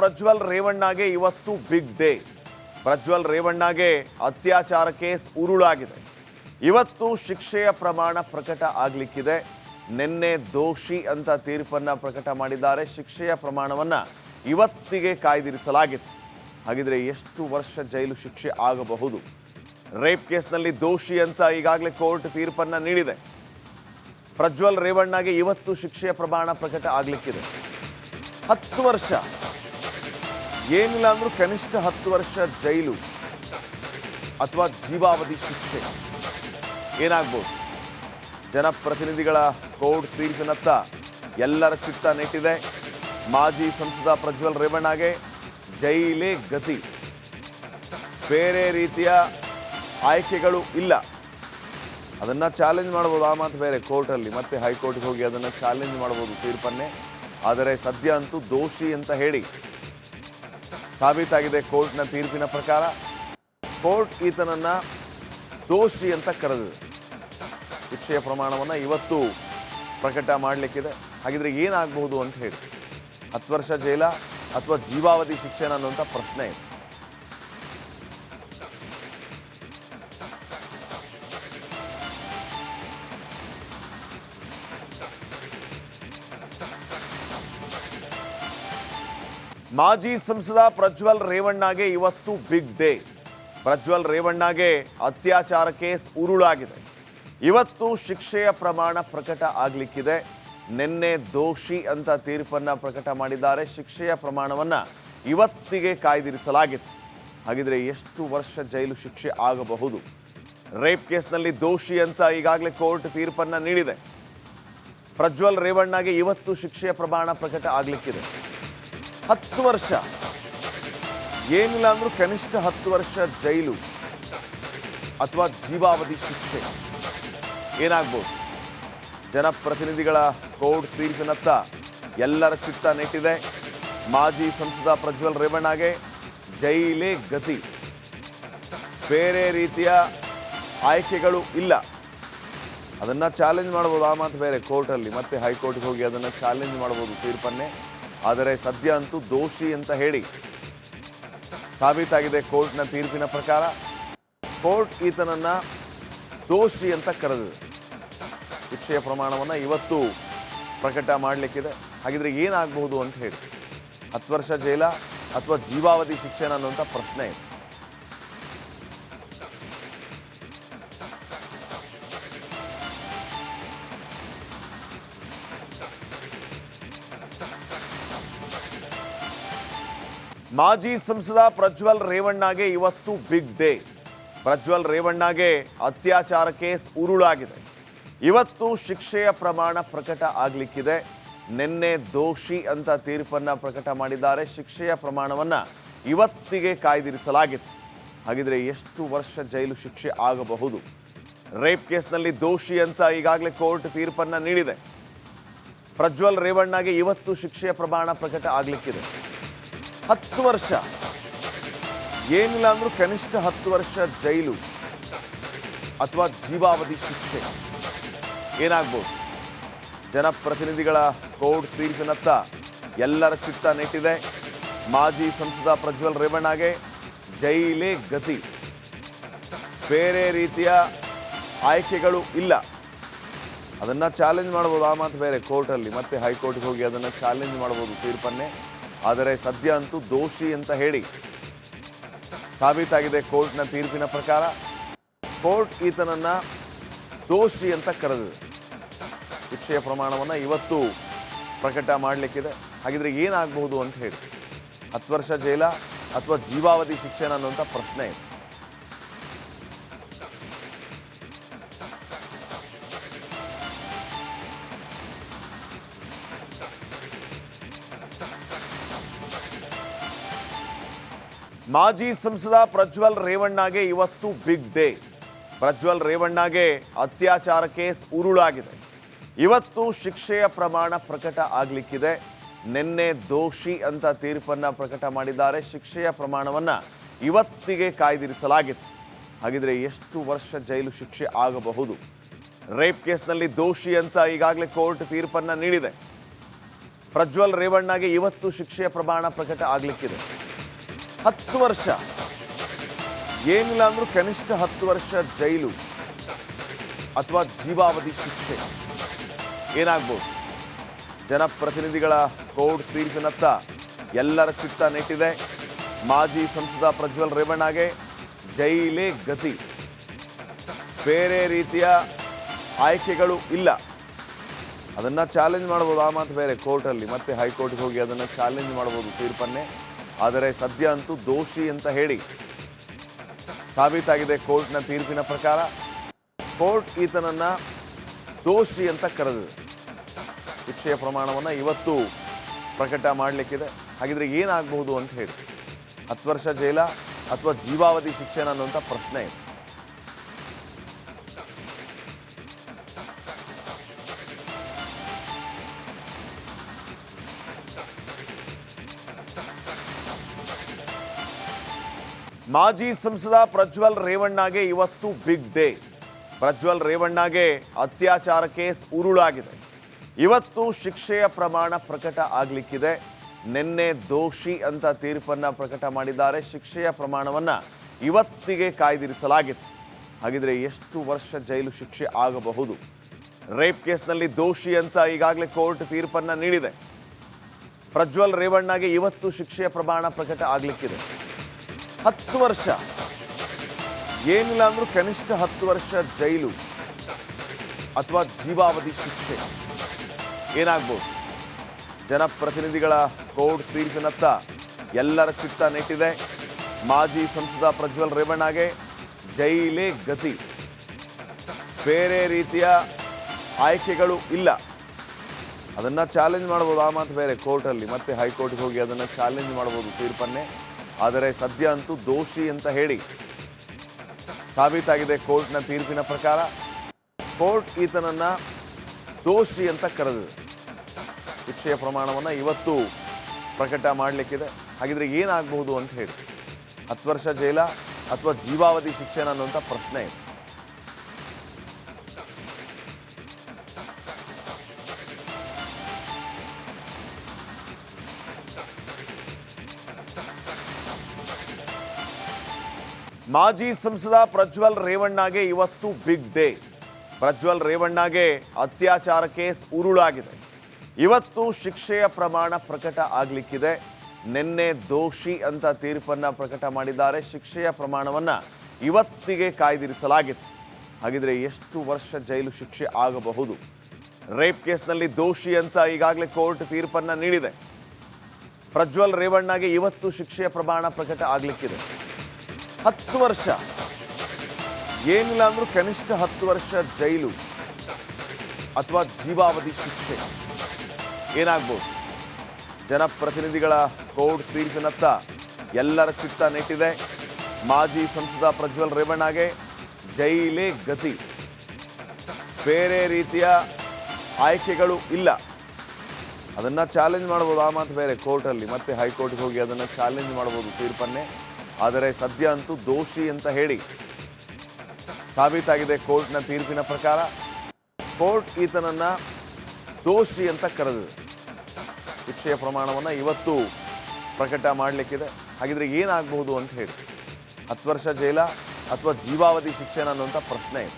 ಪ್ರಜ್ವಲ್ ರೇವಣ್ಣಗೆ ಇವತ್ತು big day. Prajwal ರೇವಣ್ಣಗೆ ಅತ್ಯಾಚಾರ case ಉರುಳಾಗಿದೆ. ಇವತ್ತು ಶಿಕ್ಷೆಯ ಪ್ರಮಾಣ ಪ್ರಕಟ ಆಗಲಿಕ್ಕಿದೆ. ನಿನ್ನೆ ದೋಷಿ ಅಂತ ತೀರ್ಪನ್ನು ಪ್ರಕಟ ಮಾಡಿದ್ದಾರೆ. ಶಿಕ್ಷೆಯ ಪ್ರಮಾಣವನ್ನ ಇವತ್ತಿಗೆ ಕಾಯ್ದಿರಿಸಲಾಗಿತ್ತು. ಹಾಗಿದ್ರೆ ಎಷ್ಟು ವರ್ಷ ಜೈಲು ಶಿಕ್ಷೆ ಆಗಬಹುದು? ರೇಪ್ ಕೇಸ್ನಲ್ಲಿ ದೋಷಿ ಅಂತ ಈಗಾಗಲೇ ಕೋರ್ಟ್ ತೀರ್ಪನ್ನು ನೀಡಿದೆ. ಪ್ರಜ್ವಲ್ ರೇವಣ್ಣಗೆ ಇವತ್ತು ಶಿಕ್ಷೆಯ ಪ್ರಮಾಣ ಪ್ರಕಟ ಆಗಲಿಕ್ಕಿದೆ. 10 ವರ್ಷ, ಏನಿಲ್ಲ ಅಂದ್ರೂ ಕನಿಷ್ಠ 10 ವರ್ಷ ಜೈಲು ಅಥವಾ ಜೀವಾವಧಿ ಶಿಕ್ಷೆ ಏನಾಗ್ಬೋದು? ಜನಪ್ರತಿನಿಧಿಗಳ ಕೋರ್ಟ್ ತೀರ್ಪಿನತ್ತ ಎಲ್ಲರ ಚಿತ್ತ ನೆಟ್ಟಿದೆ. ಮಾಜಿ ಸಂಸದ ಪ್ರಜ್ವಲ್ ರೇವಣ್ಣಗೆ ಜೈಲೇ ಗತಿ, ಬೇರೆ ರೀತಿಯ ಆಯ್ಕೆಗಳು ಇಲ್ಲ. ಅದನ್ನು ಚಾಲೆಂಜ್ ಮಾಡ್ಬೋದು, ಆ ಮಾತು ಬೇರೆ. ಕೋರ್ಟಲ್ಲಿ ಮತ್ತೆ ಹೈಕೋರ್ಟ್ಗೆ ಹೋಗಿ ಅದನ್ನು ಚಾಲೆಂಜ್ ಮಾಡ್ಬೋದು ತೀರ್ಪನ್ನೇ. ಆದರೆ ಸದ್ಯ ಅಂತೂ ದೋಷಿ ಅಂತ ಹೇಳಿ ಸಾಬೀತಾಗಿದೆ. ಕೋರ್ಟ್ನ ತೀರ್ಪಿನ ಪ್ರಕಾರ ಕೋರ್ಟ್ ಈತನನ್ನು ದೋಷಿ ಅಂತ ಕರೆದಿದೆ. ಶಿಕ್ಷೆಯ ಪ್ರಮಾಣವನ್ನು ಇವತ್ತು ಪ್ರಕಟ ಮಾಡಲಿಕ್ಕಿದೆ. ಹಾಗಿದ್ರೆ ಏನಾಗಬಹುದು ಅಂತ ಹೇಳಿ, 10 ವರ್ಷ ಜೈಲ ಅಥವಾ ಜೀವಾವಧಿ ಶಿಕ್ಷೆನ ಅನ್ನುವಂಥ ಪ್ರಶ್ನೆ ಇದೆ. ಮಾಜಿ ಸಂಸದ ಪ್ರಜ್ವಲ್ ರೇವಣ್ಣಗೆ ಇವತ್ತು ಬಿಗ್ ಡೇ. ಪ್ರಜ್ವಲ್ ರೇವಣ್ಣಗೆ ಅತ್ಯಾಚಾರ ಕೇಸ್ ಉರುಳಾಗಿದೆ. ಇವತ್ತು ಶಿಕ್ಷೆಯ ಪ್ರಮಾಣ ಪ್ರಕಟ ಆಗಲಿಕ್ಕಿದೆ. ನಿನ್ನೆ ದೋಷಿ ಅಂತ ತೀರ್ಪನ್ನು ಪ್ರಕಟ ಮಾಡಿದ್ದಾರೆ. ಶಿಕ್ಷೆಯ ಪ್ರಮಾಣವನ್ನ ಇವತ್ತಿಗೆ ಕಾಯ್ದಿರಿಸಲಾಗಿತ್ತು. ಹಾಗಿದ್ರೆ ಎಷ್ಟು ವರ್ಷ ಜೈಲು ಶಿಕ್ಷೆ ಆಗಬಹುದು? ರೇಪ್ ಕೇಸ್ನಲ್ಲಿ ದೋಷಿ ಅಂತ ಈಗಾಗಲೇ ಕೋರ್ಟ್ ತೀರ್ಪನ್ನು ನೀಡಿದೆ. ಪ್ರಜ್ವಲ್ ರೇವಣ್ಣಗೆ ಇವತ್ತು ಶಿಕ್ಷೆಯ ಪ್ರಮಾಣ ಪ್ರಕಟ ಆಗಲಿಕ್ಕಿದೆ. 10 ವರ್ಷ, ಏನಿಲ್ಲ ಅಂದ್ರೂ ಕನಿಷ್ಠ 10 ವರ್ಷ ಜೈಲು ಅಥವಾ ಜೀವಾವಧಿ ಶಿಕ್ಷೆ ಏನಾಗ್ಬೋದು? ಜನಪ್ರತಿನಿಧಿಗಳ ಕೋರ್ಟ್ ತೀರ್ಪಿನತ್ತ ಎಲ್ಲರ ಚಿತ್ತ ನೆಟ್ಟಿದೆ. ಮಾಜಿ ಸಂಸದ ಪ್ರಜ್ವಲ್ ರೇವಣ್ಣಗೆ ಜೈಲೇ ಗತಿ, ಬೇರೆ ರೀತಿಯ ಆಯ್ಕೆಗಳು ಇಲ್ಲ. ಅದನ್ನು ಚಾಲೆಂಜ್ ಮಾಡ್ಬೋದು, ಆ ಮಾತು ಬೇರೆ. ಕೋರ್ಟಲ್ಲಿ ಮತ್ತೆ ಹೈಕೋರ್ಟ್ಗೆ ಹೋಗಿ ಅದನ್ನು ಚಾಲೆಂಜ್ ಮಾಡ್ಬೋದು ತೀರ್ಪನ್ನೇ. ಆದರೆ ಸದ್ಯ ಅಂತೂ ದೋಷಿ ಅಂತ ಹೇಳಿ ಸಾಬೀತಾಗಿದೆ. ಕೋರ್ಟ್ನ ತೀರ್ಪಿನ ಪ್ರಕಾರ ಕೋರ್ಟ್ ಈತನನ್ನು ದೋಷಿ ಅಂತ ಕರೆದಿದೆ. ಶಿಕ್ಷೆಯ ಪ್ರಮಾಣವನ್ನು ಇವತ್ತು ಪ್ರಕಟ ಮಾಡಲಿಕ್ಕಿದೆ. ಹಾಗಿದ್ರೆ ಏನಾಗಬಹುದು ಅಂತ ಹೇಳಿ, 10 ವರ್ಷ ಜೈಲ ಅಥವಾ ಜೀವಾವಧಿ ಶಿಕ್ಷೆನ ಅನ್ನುವಂಥ ಪ್ರಶ್ನೆ ಇದೆ. ಮಾಜಿ ಸಂಸದ ಪ್ರಜ್ವಲ್ ರೇವಣ್ಣಗೆ ಇವತ್ತು ಬಿಗ್ ಡೇ. ಪ್ರಜ್ವಲ್ ರೇವಣ್ಣಗೆ ಅತ್ಯಾಚಾರ ಕೇಸ್ ಉರುಳಾಗಿದೆ. ಇವತ್ತು ಶಿಕ್ಷೆಯ ಪ್ರಮಾಣ ಪ್ರಕಟ ಆಗಲಿಕ್ಕಿದೆ. ನಿನ್ನೆ ದೋಷಿ ಅಂತ ತೀರ್ಪನ್ನು ಪ್ರಕಟ ಮಾಡಿದ್ದಾರೆ. ಶಿಕ್ಷೆಯ ಪ್ರಮಾಣವನ್ನು ಇವತ್ತಿಗೆ ಕಾಯ್ದಿರಿಸಲಾಗಿತ್ತು. ಹಾಗಿದ್ರೆ ಎಷ್ಟು ವರ್ಷ ಜೈಲು ಶಿಕ್ಷೆ ಆಗಬಹುದು? ರೇಪ್ ಕೇಸ್ನಲ್ಲಿ ದೋಷಿ ಅಂತ ಈಗಾಗಲೇ ಕೋರ್ಟ್ ತೀರ್ಪನ್ನು ನೀಡಿದೆ. ಪ್ರಜ್ವಲ್ ರೇವಣ್ಣಗೆ ಇವತ್ತು ಶಿಕ್ಷೆಯ ಪ್ರಮಾಣ ಪ್ರಕಟ ಆಗಲಿಕ್ಕಿದೆ. 10 ವರ್ಷ, ಏನಿಲ್ಲ ಅಂದ್ರೂ ಕನಿಷ್ಠ 10 ವರ್ಷ ಜೈಲು ಅಥವಾ ಜೀವಾವಧಿ ಶಿಕ್ಷೆ ಏನಾಗ್ಬೋದು? ಜನಪ್ರತಿನಿಧಿಗಳ ಕೋರ್ಟ್ ತೀರ್ಪಿನತ್ತ ಎಲ್ಲರ ಚಿತ್ತ ನೆಟ್ಟಿದೆ. ಮಾಜಿ ಸಂಸದ ಪ್ರಜ್ವಲ್ ರೇವಣ್ಣಗೆ ಜೈಲೇ ಗತಿ, ಬೇರೆ ರೀತಿಯ ಆಯ್ಕೆಗಳು ಇಲ್ಲ. ಅದನ್ನು ಚಾಲೆಂಜ್ ಮಾಡ್ಬೋದು, ಆ ಮಾತು ಬೇರೆ. ಕೋರ್ಟಲ್ಲಿ ಮತ್ತೆ ಹೈಕೋರ್ಟ್ಗೆ ಹೋಗಿ ಅದನ್ನು ಚಾಲೆಂಜ್ ಮಾಡ್ಬೋದು ತೀರ್ಪನ್ನೇ. ಆದರೆ ಸದ್ಯ ಅಂತೂ ದೋಷಿ ಅಂತ ಹೇಳಿ ಸಾಬೀತಾಗಿದೆ. ಕೋರ್ಟ್ನ ತೀರ್ಪಿನ ಪ್ರಕಾರ ಕೋರ್ಟ್ ಈತನನ್ನು ದೋಷಿ ಅಂತ ಕರೆದಿದೆ. ಶಿಕ್ಷೆಯ ಪ್ರಮಾಣವನ್ನು ಇವತ್ತು ಪ್ರಕಟ ಮಾಡಲಿಕ್ಕಿದೆ. ಹಾಗಿದ್ರೆ ಏನಾಗಬಹುದು ಅಂತ ಹೇಳಿ, 10 ವರ್ಷ ಜೈಲ ಅಥವಾ ಜೀವಾವಧಿ ಶಿಕ್ಷೆನ ಅನ್ನುವಂಥ ಪ್ರಶ್ನೆ ಇದೆ. ಮಾಜಿ ಸಂಸದ ಪ್ರಜ್ವಲ್ ರೇವಣ್ಣಗೆ ಇವತ್ತು ಬಿಗ್ ಡೇ. ಪ್ರಜ್ವಲ್ ರೇವಣ್ಣಗೆ ಅತ್ಯಾಚಾರ ಕೇಸ್ ಉರುಳಾಗಿದೆ. ಇವತ್ತು ಶಿಕ್ಷೆಯ ಪ್ರಮಾಣ ಪ್ರಕಟ ಆಗಲಿಕ್ಕಿದೆ. ನಿನ್ನೆ ದೋಷಿ ಅಂತ ತೀರ್ಪನ್ನು ಪ್ರಕಟ ಮಾಡಿದ್ದಾರೆ. ಶಿಕ್ಷೆಯ ಪ್ರಮಾಣವನ್ನು ಇವತ್ತಿಗೆ ಕಾಯ್ದಿರಿಸಲಾಗಿತ್ತು. ಹಾಗಿದ್ರೆ ಎಷ್ಟು ವರ್ಷ ಜೈಲು ಶಿಕ್ಷೆ ಆಗಬಹುದು? ರೇಪ್ ಕೇಸ್ನಲ್ಲಿ ದೋಷಿ ಅಂತ ಈಗಾಗಲೇ ಕೋರ್ಟ್ ತೀರ್ಪನ್ನು ನೀಡಿದೆ. ಪ್ರಜ್ವಲ್ ರೇವಣ್ಣಗೆ ಇವತ್ತು ಶಿಕ್ಷೆಯ ಪ್ರಮಾಣ ಪ್ರಕಟ ಆಗಲಿಕ್ಕಿದೆ. 10 ವರ್ಷ, ಏನಿಲ್ಲ ಅಂದ್ರೂ ಕನಿಷ್ಠ 10 ವರ್ಷ ಜೈಲು ಅಥವಾ ಜೀವಾವಧಿ ಶಿಕ್ಷೆ ಏನಾಗ್ಬೋದು. ಜನಪ್ರತಿನಿಧಿಗಳ ಕೋರ್ಟ್ ತೀರ್ಪಿನತ್ತ ಎಲ್ಲರ ಚಿತ್ತ ನೆಟ್ಟಿದೆ. ಮಾಜಿ ಸಂಸದ ಪ್ರಜ್ವಲ್ ರೇವಣ್ಣಗೆ ಜೈಲೇ ಗತಿ, ಬೇರೆ ರೀತಿಯ ಆಯ್ಕೆಗಳು ಇಲ್ಲ. ಅದನ್ನು ಚಾಲೆಂಜ್ ಮಾಡ್ಬೋದು, ಆ ಮಾತು ಬೇರೆ. ಕೋರ್ಟಲ್ಲಿ ಮತ್ತೆ ಹೈಕೋರ್ಟ್ಗೆ ಹೋಗಿ ಅದನ್ನು ಚಾಲೆಂಜ್ ಮಾಡ್ಬೋದು ತೀರ್ಪನ್ನೇ. ಆದರೆ ಸದ್ಯ ಅಂತೂ ದೋಷಿ ಅಂತ ಹೇಳಿ ಸಾಬೀತಾಗಿದೆ ಕೋರ್ಟ್ನ ತೀರ್ಪಿನ ಪ್ರಕಾರ. ಕೋರ್ಟ್ ಈತನನ್ನು ದೋಷಿ ಅಂತ ಕರೆದಿದೆ. ಶಿಕ್ಷೆಯ ಪ್ರಮಾಣವನ್ನು ಇವತ್ತು ಪ್ರಕಟ ಮಾಡಲಿಕ್ಕಿದೆ. ಹಾಗಿದ್ರೆ ಏನಾಗಬಹುದು ಅಂತ ಹೇಳಿ, 10 ವರ್ಷ ಜೈಲ ಅಥವಾ ಜೀವಾವಧಿ ಶಿಕ್ಷೆನ ಅನ್ನುವಂಥ ಪ್ರಶ್ನೆ ಇದೆ. ಮಾಜಿ ಸಂಸದ ಪ್ರಜ್ವಲ್ ರೇವಣ್ಣಗೆ ಇವತ್ತು ಬಿಗ್ ಡೇ. ಪ್ರಜ್ವಲ್ ರೇವಣ್ಣಗೆ ಅತ್ಯಾಚಾರ ಕೇಸ್ ಉರುಳಾಗಿದೆ. ಇವತ್ತು ಶಿಕ್ಷೆಯ ಪ್ರಮಾಣ ಪ್ರಕಟ ಆಗಲಿಕ್ಕಿದೆ. ನಿನ್ನೆ ದೋಷಿ ಅಂತ ತೀರ್ಪನ್ನ ಪ್ರಕಟ ಮಾಡಿದ್ದಾರೆ. ಶಿಕ್ಷೆಯ ಪ್ರಮಾಣವನ್ನ ಇವತ್ತಿಗೆ ಕಾಯ್ದಿರಿಸಲಾಗಿದೆ. ಹಾಗಿದ್ರೆ ಎಷ್ಟು ವರ್ಷ ಜೈಲು ಶಿಕ್ಷೆ ಆಗಬಹುದು? ರೇಪ್ ಕೇಸ್ನಲ್ಲಿ ದೋಷಿ ಅಂತ ಈಗಾಗಲೇ ಕೋರ್ಟ್ ತೀರ್ಪನ್ನ ನೀಡಿದೆ. ಪ್ರಜ್ವಲ್ ರೇವಣ್ಣಗೆ ಇವತ್ತು ಶಿಕ್ಷೆಯ ಪ್ರಮಾಣ ಪ್ರಕಟ ಆಗಲಿಕ್ಕಿದೆ. 10 ವರ್ಷ, ಏನಿಲ್ಲ ಅಂದ್ರೂ ಕನಿಷ್ಠ 10 ವರ್ಷ ಜೈಲು ಅಥವಾ ಜೀವಾವಧಿ ಶಿಕ್ಷೆ ಏನಾಗ್ಬೋದು. ಜನಪ್ರತಿನಿಧಿಗಳ ಕೋರ್ಟ್ ತೀರ್ಪಿನತ್ತ ಎಲ್ಲರ ಚಿತ್ತ ನೆಟ್ಟಿದೆ. ಮಾಜಿ ಸಂಸದ ಪ್ರಜ್ವಲ್ ರೇವಣ್ಣಗೆ ಜೈಲೇ ಗತಿ, ಬೇರೆ ರೀತಿಯ ಆಯ್ಕೆಗಳು ಇಲ್ಲ. ಅದನ್ನು ಚಾಲೆಂಜ್ ಮಾಡ್ಬೋದು, ಆ ಮಾತು ಬೇರೆ. ಕೋರ್ಟಲ್ಲಿ ಮತ್ತೆ ಹೈಕೋರ್ಟ್ಗೆ ಹೋಗಿ ಅದನ್ನು ಚಾಲೆಂಜ್ ಮಾಡ್ಬೋದು ತೀರ್ಪನ್ನೇ. ಆದರೆ ಸದ್ಯ ಅಂತೂ ದೋಷಿ ಅಂತ ಹೇಳಿ ಸಾಬೀತಾಗಿದೆ ಕೋರ್ಟ್ನ ತೀರ್ಪಿನ ಪ್ರಕಾರ. ಕೋರ್ಟ್ ಈತನನ್ನು ದೋಷಿ ಅಂತ ಕರೆದಿದೆ. ಶಿಕ್ಷೆಯ ಪ್ರಮಾಣವನ್ನು ಇವತ್ತು ಪ್ರಕಟ ಮಾಡಲಿಕ್ಕಿದೆ. ಹಾಗಿದ್ರೆ ಏನಾಗಬಹುದು ಅಂತ ಹೇಳಿ, 10 ವರ್ಷ ಜೈಲ ಅಥವಾ ಜೀವಾವಧಿ ಶಿಕ್ಷೆನ ಅನ್ನುವಂಥ ಪ್ರಶ್ನೆ ಇದೆ. ಮಾಜಿ ಸಂಸದ ಪ್ರಜ್ವಲ್ ರೇವಣ್ಣಗೆ ಇವತ್ತು ಬಿಗ್ ಡೇ. ಪ್ರಜ್ವಲ್ ರೇವಣ್ಣಗೆ ಅತ್ಯಾಚಾರ ಕೇಸ್ ಉರುಳಾಗಿದೆ. ಇವತ್ತು ಶಿಕ್ಷೆಯ ಪ್ರಮಾಣ ಪ್ರಕಟ ಆಗಲಿಕ್ಕಿದೆ. ನಿನ್ನೆ ದೋಷಿ ಅಂತ ತೀರ್ಪನ್ನ ಪ್ರಕಟ ಮಾಡಿದ್ದಾರೆ. ಶಿಕ್ಷೆಯ ಪ್ರಮಾಣವನ್ನ ಇವತ್ತಿಗೆ ಕಾಯ್ದಿರಿಸಲಾಗಿದೆ. ಹಾಗಿದ್ರೆ ಎಷ್ಟು ವರ್ಷ ಜೈಲು ಶಿಕ್ಷೆ ಆಗಬಹುದು? ರೇಪ್ ಕೇಸ್ನಲ್ಲಿ ದೋಷಿ ಅಂತ ಈಗಾಗಲೇ ಕೋರ್ಟ್ ತೀರ್ಪನ್ನ ನೀಡಿದೆ. ಪ್ರಜ್ವಲ್ ರೇವಣ್ಣಗೆ ಇವತ್ತು ಶಿಕ್ಷೆಯ ಪ್ರಮಾಣ ಪ್ರಕಟ ಆಗಲಿಕ್ಕಿದೆ. 10 ವರ್ಷ, ಏನಿಲ್ಲ ಅಂದ್ರೂ ಕನಿಷ್ಠ 10 ವರ್ಷ ಜೈಲು ಅಥವಾ ಜೀವಾವಧಿ ಶಿಕ್ಷೆ ಏನಾಗ್ಬೋದು. ಜನಪ್ರತಿನಿಧಿಗಳ ಕೋರ್ಟ್ ತೀರ್ಪಿನತ್ತ ಎಲ್ಲರ ಚಿತ್ತ ನೆಟ್ಟಿದೆ. ಮಾಜಿ ಸಂಸದ ಪ್ರಜ್ವಲ್ ರೇವಣ್ಣಗೆ ಜೈಲೇ ಗತಿ, ಬೇರೆ ರೀತಿಯ ಆಯ್ಕೆಗಳು ಇಲ್ಲ. ಅದನ್ನು ಚಾಲೆಂಜ್ ಮಾಡ್ಬೋದು, ಆ ಮಾತು ಬೇರೆ. ಕೋರ್ಟಲ್ಲಿ ಮತ್ತೆ ಹೈಕೋರ್ಟ್ಗೆ ಹೋಗಿ ಅದನ್ನು ಚಾಲೆಂಜ್ ಮಾಡ್ಬೋದು ತೀರ್ಪನ್ನೇ. ಆದರೆ ಸದ್ಯ ಅಂತೂ ದೋಷಿ ಅಂತ ಹೇಳಿ ಸಾಬೀತಾಗಿದೆ ಕೋರ್ಟ್ನ ತೀರ್ಪಿನ ಪ್ರಕಾರ. ಕೋರ್ಟ್ ಈತನನ್ನು ದೋಷಿ ಅಂತ ಕರೆದಿದೆ. ಶಿಕ್ಷೆಯ ಪ್ರಮಾಣವನ್ನು ಇವತ್ತು ಪ್ರಕಟ ಮಾಡಲಿಕ್ಕಿದೆ. ಹಾಗಿದ್ರೆ ಏನಾಗಬಹುದು ಅಂತ ಹೇಳಿ, 10 ವರ್ಷ ಜೈಲ ಅಥವಾ ಜೀವಾವಧಿ ಶಿಕ್ಷೆನ ಅನ್ನುವಂಥ ಪ್ರಶ್ನೆ ಇದೆ.